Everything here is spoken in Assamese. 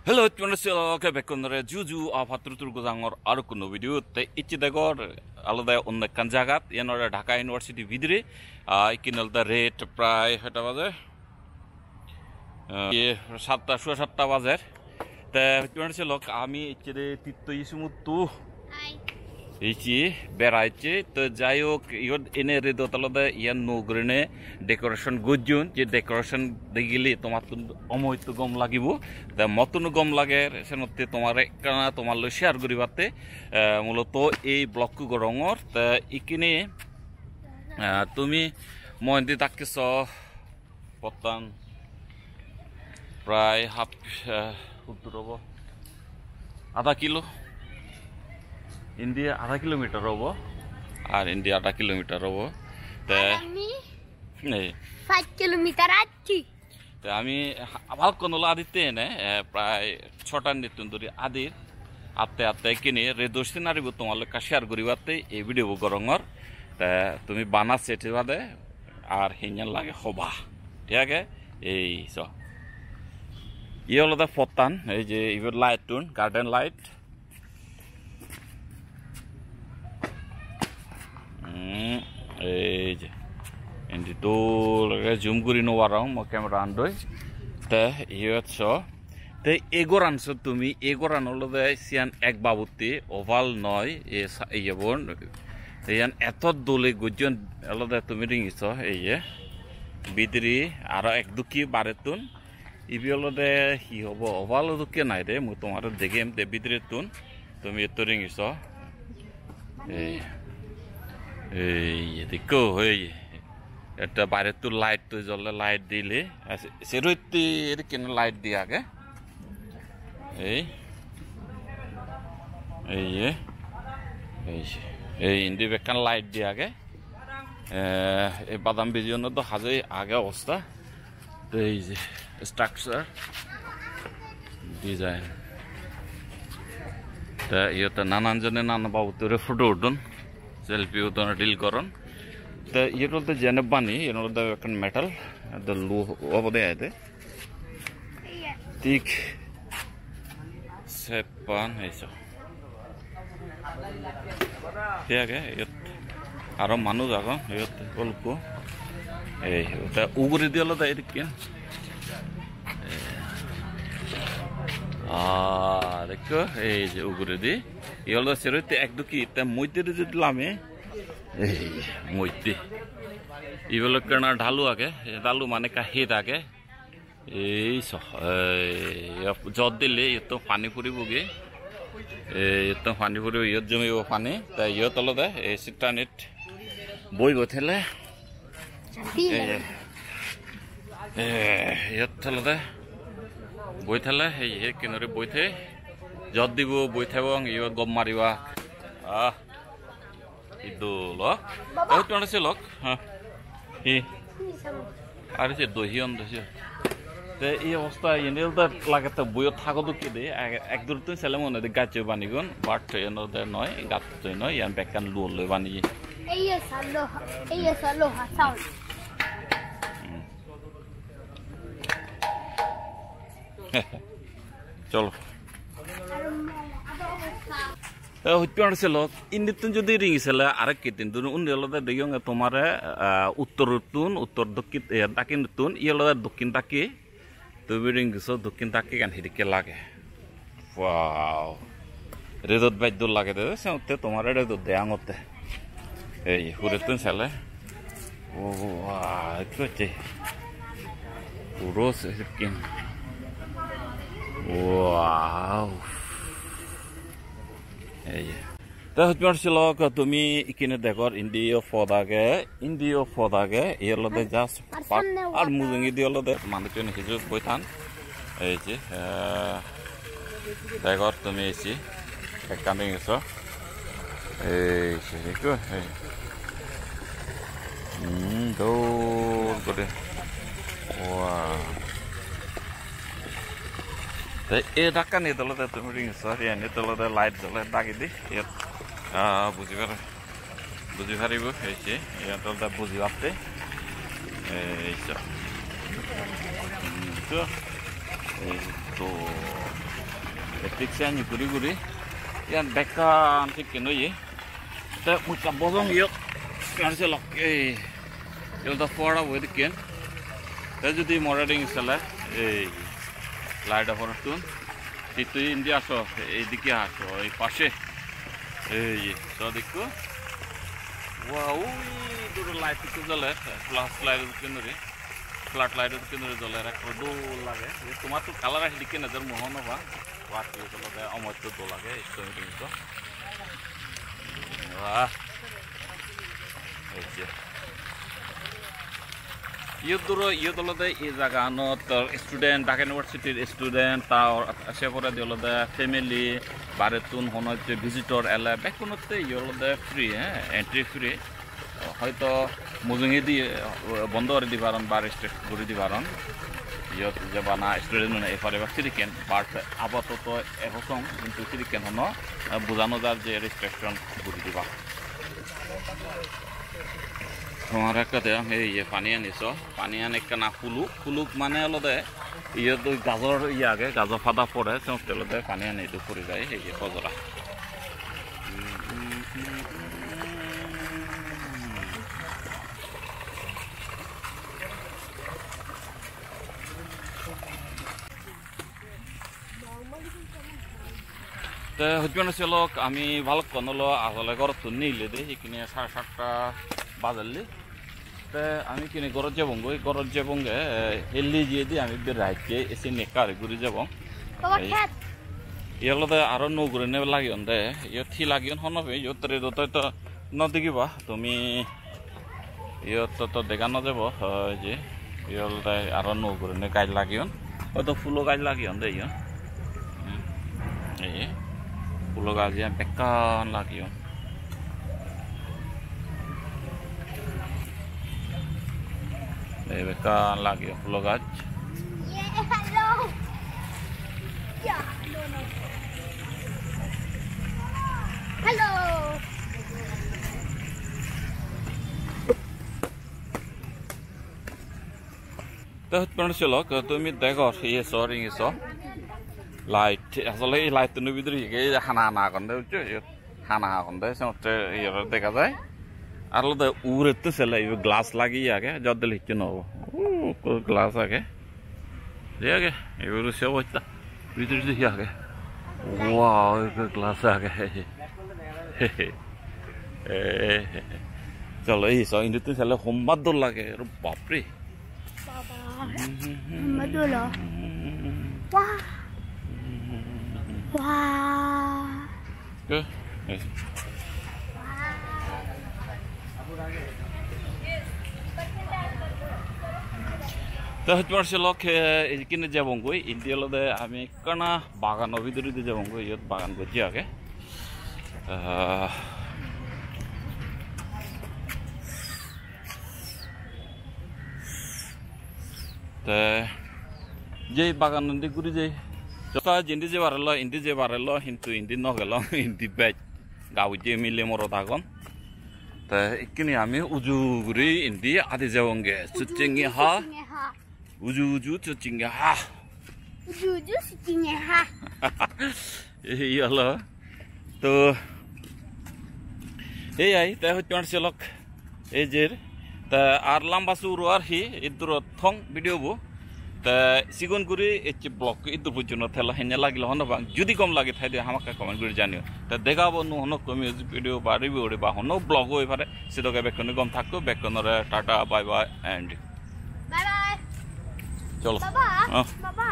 Hello, oke bekonre juju afatrutur gozangor aru kuno video te ichidagor alada onnekan jagat yenore Dhaka University bidire ikinal da rate pray heta baje ye 7:30 baje te lok ami ichide titto isumutu ইচি বেড়াইছে তো যাই হোক ইয়ত এনে রেদ তলদে ইয়ান নগরনে ডেকোরেশন গুজুন যে ডেকোরেশন দেখিলে তোমার অমৈত গম লাগিব তা মতন গম লাগে সেনতে তোমার কানা তোমার লো শেয়ার করিবাতে মূলত এই ব্লক গরঙর তা ইকিনে তুমি মন্দি তাকিস পতান প্রায় হাফ উত্তর হব আধা কিলো India आधा किलोमीटर होबो और इंडिया आधा किलोमीटर होबो ते नहीं 5 किलोमीटर आछि ते आमी आबाल कोनला आदिते ने प्राय 6টা নিতুন ধরি আদির আতে আতে কিনে রেদোসিন আরিব তোমালে কা শেয়ার করিবাতে এই ভিডিও গরঙর তে তুমি বানা সেটে বাদে আর হিঞ্জান লাগে হবা ঠিক আছে এই সো ইয়লো দা ফতান এই যে ইভর লাইট টুন গার্ডেন লাইট এই যে এন্ডি তো লাগে জুম করি নো ওয়ারাং মো ক্যামেরা আন্ডই তে ইয়ছ তে এগোরানছ তুমি এগোরান হলো দে সিয়ান এক বাবুতি ওভাল নয় এ ইয়বন ইয়ান এত দলে গুজন হলো দে তুমি রিংছ এই যে বিদরি আর এক দুকি বারেতুন ইবি হলো দে হি হবো ওভাল দুকে নাই রে মু তোমার দেখেম তে বিদরি তুন তুমি এত রিংছ এই দেখো এই এটা বাইরে তো লাইট তো জ্বলে লাইট দিলে সেরুইতি এর কেন লাইট দিয়ে আগে এই এই এই এই ইন্দি বেকান লাইট দিয়ে আগে এই বাদাম বিজন তো হাজে আগে অবস্থা তো এই যে স্ট্রাকচার ডিজাইন তা ইয়তে নানান জনে নানা বাবুতরে ফটো উঠুন সেলফি উদন ডিল করন তো ইয়ের তো জেনে বানি এর মধ্যে একটা মেটাল দ লো অবদে আইতে ঠিক সেপান হইছো ঠিক আছে আর মানুষ আগো ইয়ত গল্প এই ওটা উগরি দিল দা এদিকে দেখো এই যে উগরি দি ইয়লো সেরতে এক দুকি তে মইতে যদি লামে এই মইতে ইবলো কেনা ঢালু আগে ঢালু মানে কা হেদ আগে এই জদ দিলে এত পানি পড়িবগে এত পানি পড়িব ইয়ত জমিব পানি তা ইয়ত তলদে এই সিটানিট বই গথেলে ইয়ত তলদে বই থেলে এই কিনরে বই থে জদ দিব বই থাকব ইয়ত গম Mariba itu loh, tahu cuma sih loh, ada sih dohion dohion. Tapi iya hosta ini udah lagi tuh buyut hago tuh kide, ek dur tuh selama mana deh gacu banigun, but yang udah noy, gacu tuh noy, yang bekan luar bani. Iya salo hasal. Cholo. হইতে ছিল ইন্দিতুন যদি রিংছিল আরেক কিতিন তুন উনি হলদে দেখুন তোমার উত্তর তুন উত্তর দক্ষিণ দাকিন তুন ই হলদে দক্ষিণ তাকি তুমি রিংছ দক্ষিণ তাকি গান হিদিকে লাগে ওয়াও রেদত বাইদ লাগে দে সেতে তোমার রেদত দেয়াঙতে এই হুরে তুন সালে ও কইতে পুরো সেকিন ওয়াও তা হচ্ছিল তুমি ইকিনে দেখর ইন্ডিও ফদাগে এর লদে জাস্ট আর মুজঙ্গি দিয়ে লদে মানুষজন হিজু বই থান এই যে দেখর তুমি এসি একখানে গেছ এই দেখো দৌড় করে এই ঢাকা নিয়ে তলতে তুমি রিংছ এনে তলতে লাইট জ্বলে দাগি দি ইয়াত বুঝি পারিব হয়েছে ইয়াত তলতে বুঝি পাতে এই তো diksa ni guri yan beka antik keno ye ta muka bozong yok kan se lok yol da fora with ken ta jodi morading sala light off করতুন তুই ইন্ডিয়া আসো এইদিকে আসো এই পাশে এই তো দেখো ওয়াও দূর লাইট তো জ্বলে ফ্ল্যাশ লাইট কেনরে ফ্ল্যাট লাইট কেনরে জ্বলে রাখো দো লাগে তোমার তো কালার আসি দিকে নজর মোহন বা ওয়াট তো লাগে অমত তো লাগে তো তো বাহ এই যে ইয়ে দলতে এই জায়গা স্টুডেন্ট ঢাকা ইউনিভার্সিটির স্টুডেন্ট তাও সে পরে দিলতে ফ্যামিলি বারেতুন হন ভিজিটর এলা বেকোনতে ইয়ে ফ্রি হ্যাঁ এন্ট্রি ফ্রি হয়তো মুজুঙি দিয়ে বন্ধ করে দিবারন বা রেস্ট্রিক্ট করে দিবারন ইয়ে যাবানা স্টুডেন্ট এফারে বা সিরিকেন বাট আপাতত এখন কিন্তু সিরিকেন হন বোঝানো যার যে রেস্ট্রিকশন করে দিবা তোমার একটা এই পানি আনিছো পানি আনে কেনা ফুলুক মানে হলদে ইয়ে তো গাজর আগে গাজর ফাদা পড়ে তেলতে পানি আনি পড়ে যায় এই যে কজরা হজবেন্ড ছিল আমি ভালক্ষণ হলো আসলে ঘর তো নিলে দে এখানে 7:30 বাজারলি তে আমি কিনে ঘরত যাবঙ্গ ঘরত যাবঙ্গে হেললি দিয়ে দিয়ে আমি বেড়াইতে এসে নেকারে ঘুরে যাব ইয়ালতে আরো নৌঘুরে নেবে লাগিয়ন দে ইয়ে থি লাগিয়ন হনবে ইয়তরে তো নদেখিবা তুমি ইয়ত তো দেখা নযাব যে ইয়লতে আরো নৌঘুরে নে গাছ লাগিয়ন হয়তো ফুলো গাছ লাগিয়ন দে ইয় এই ফুলো গাছ বেকান লাগিয়ন bekan lagi fulo gaj hello hello তো ছিল তুমি দেখো ইয়েছো রিংছো লাইট আসলে এই লাইট তো ভিতরে হানা হানা কন্দে হানা কন্দে দেখা যায় আর উড়ে তো ছেলে গ্লাস লাগিয়ে আগে যদ্দল হিচ্ছে নব গ্লাস আগে আগে এবার সে বইতা ভিতরে দেখি আগে ওয়াও গ্লাস আগে চলো এই সব ইন্দ্র ছেলে হোমবার দোল লাগে বাপরে তো তোমার লোক কিনে যাবঙ্গই ইন্ডিয়ালদে আমি কানা বাগান ভিতরে দিয়ে যাবঙ্গই ইয়ত বাগান করছি আগে যে বাগান ঘুরি যাই জিন্দি যে বাড়ালো কিন্তু ইন্দি নগেল ইন্দি বেচ গাঁও যে মিলে মরত আগন তা এখানে আমি উজু ঘুরি ইন্দি আদি যাবঙ্গে চুচিঙ্গি হা উজু চুচিঙ্গি হা এই হলো তো এই আই তাই হচ্ছে চলক এই যে তা আর লম্বা সুর আর হি ইদুর থং ভিডিও বো তা সিগুন করে এই ব্লগ ইদুর পর্যন্ত থেলা হেনে লাগিল হন বাং যদি কম লাগে থাই দিয়ে আমাকে কমেন্ট করে জানিও তা দেখাবো নু হন মিউজিক ভিডিও বা রিভিউ বা হন ব্লগ এবারে সেটাকে বেকনে গম থাকতো বেকনরে tata bye bye and bye bye চলো বাবা বাবা